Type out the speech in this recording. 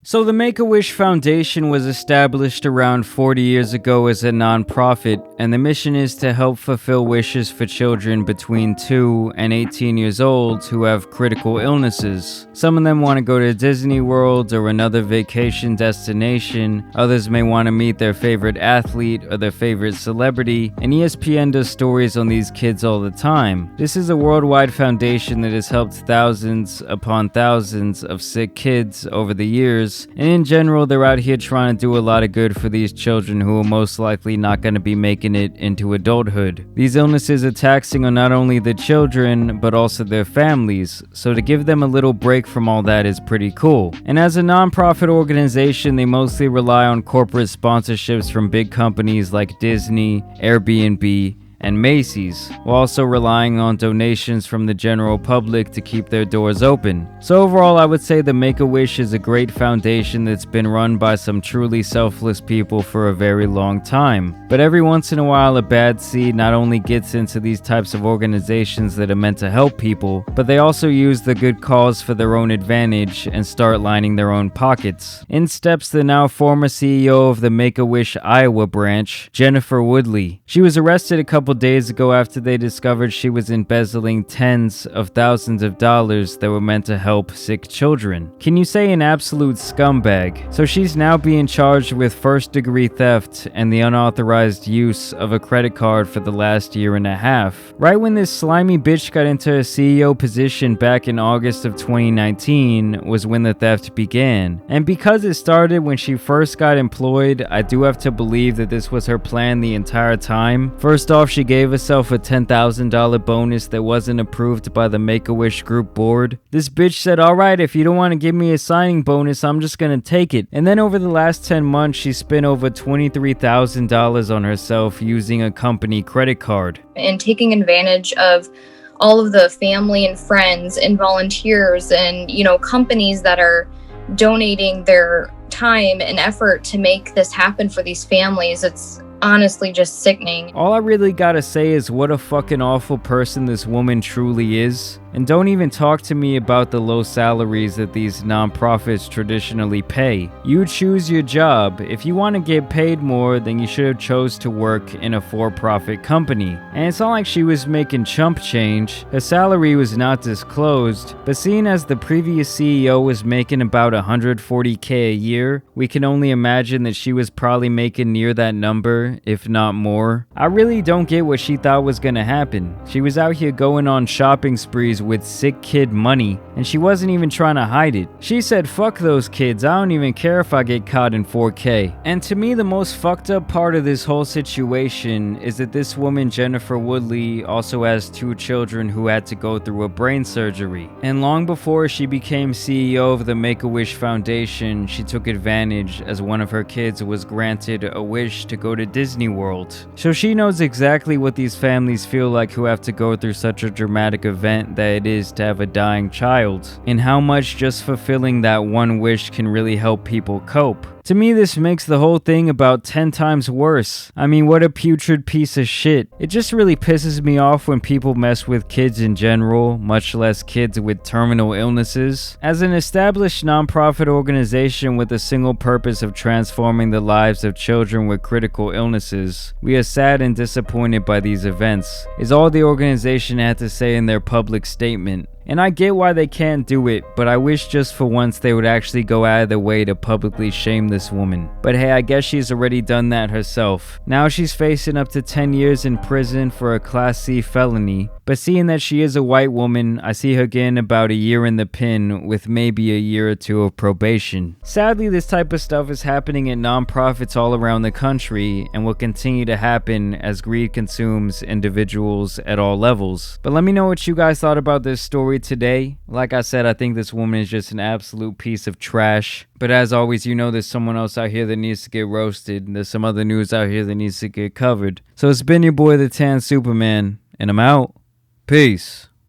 So the Make-A-Wish Foundation was established around 40 years ago as a non-profit, and the mission is to help fulfill wishes for children between 2 and 18 years old who have critical illnesses. Some of them want to go to Disney World or another vacation destination, others may want to meet their favorite athlete or their favorite celebrity, and ESPN does stories on these kids all the time. This is a worldwide foundation that has helped thousands upon thousands of sick kids over the years. And in general, they're out here trying to do a lot of good for these children who are most likely not going to be making it into adulthood. These illnesses are taxing on not only the children, but also their families, so to give them a little break from all that is pretty cool. And as a non-profit organization, they mostly rely on corporate sponsorships from big companies like Disney, Airbnb, and Macy's, while also relying on donations from the general public to keep their doors open. So overall, I would say the Make-A-Wish is a great foundation that's been run by some truly selfless people for a very long time. But every once in a while, a bad seed not only gets into these types of organizations that are meant to help people, but they also use the good cause for their own advantage and start lining their own pockets. In steps the now former CEO of the Make-A-Wish Iowa branch, Jennifer Woodley. She was arrested a couple days ago after they discovered she was embezzling tens of thousands of dollars that were meant to help sick children. Can you say an absolute scumbag? So she's now being charged with first-degree theft and the unauthorized use of a credit card for the last year and a half. Right when this slimy bitch got into a CEO position back in August of 2019 was when the theft began. And because it started when she first got employed, I do have to believe that this was her plan the entire time. First off, she gave herself a $10,000 bonus that wasn't approved by the Make-A-Wish group board. This bitch said, alright, if you don't want to give me a signing bonus, I'm just gonna take it. And then over the last 10 months, she spent over $23,000 on herself using a company credit card. And taking advantage of all of the family and friends and volunteers and, companies that are donating their time and effort to make this happen for these families. It's honestly just sickening. All I really gotta say is what a fucking awful person this woman truly is. And don't even talk to me about the low salaries that these nonprofits traditionally pay. You choose your job. If you want to get paid more, then you should have chose to work in a for-profit company. And it's not like she was making chump change. Her salary was not disclosed, but seeing as the previous CEO was making about $140K a year, we can only imagine that she was probably making near that number, if not more. I really don't get what she thought was gonna happen. She was out here going on shopping sprees with sick kid money, and she wasn't even trying to hide it. She said, fuck those kids, I don't even care if I get caught in 4K. And to me, the most fucked up part of this whole situation is that this woman, Jennifer Woodley, also has 2 children who had to go through a brain surgery. And long before she became CEO of the Make-A-Wish Foundation, she took advantage as one of her kids was granted a wish to go to Disney World. So she knows exactly what these families feel like who have to go through such a dramatic event that it is to have a dying child, and how much just fulfilling that one wish can really help people cope. To me, this makes the whole thing about 10 times worse. I mean, what a putrid piece of shit. It just really pisses me off when people mess with kids in general, much less kids with terminal illnesses. As an established nonprofit organization with a single purpose of transforming the lives of children with critical illnesses, we are sad and disappointed by these events, is all the organization had to say in their public statement. And I get why they can't do it, but I wish just for once they would actually go out of their way to publicly shame this woman. But hey, I guess she's already done that herself. Now she's facing up to 10 years in prison for a Class C felony, but seeing that she is a white woman, I see her getting about a year in the pen with maybe a year or 2 of probation. Sadly, this type of stuff is happening at nonprofits all around the country and will continue to happen as greed consumes individuals at all levels. But let me know what you guys thought about this story today. Like I said, I think this woman is just an absolute piece of trash. But as always, there's someone else out here that needs to get roasted. There's some other news out here that needs to get covered. So it's been your boy, the Tan Superman, and I'm out. Peace.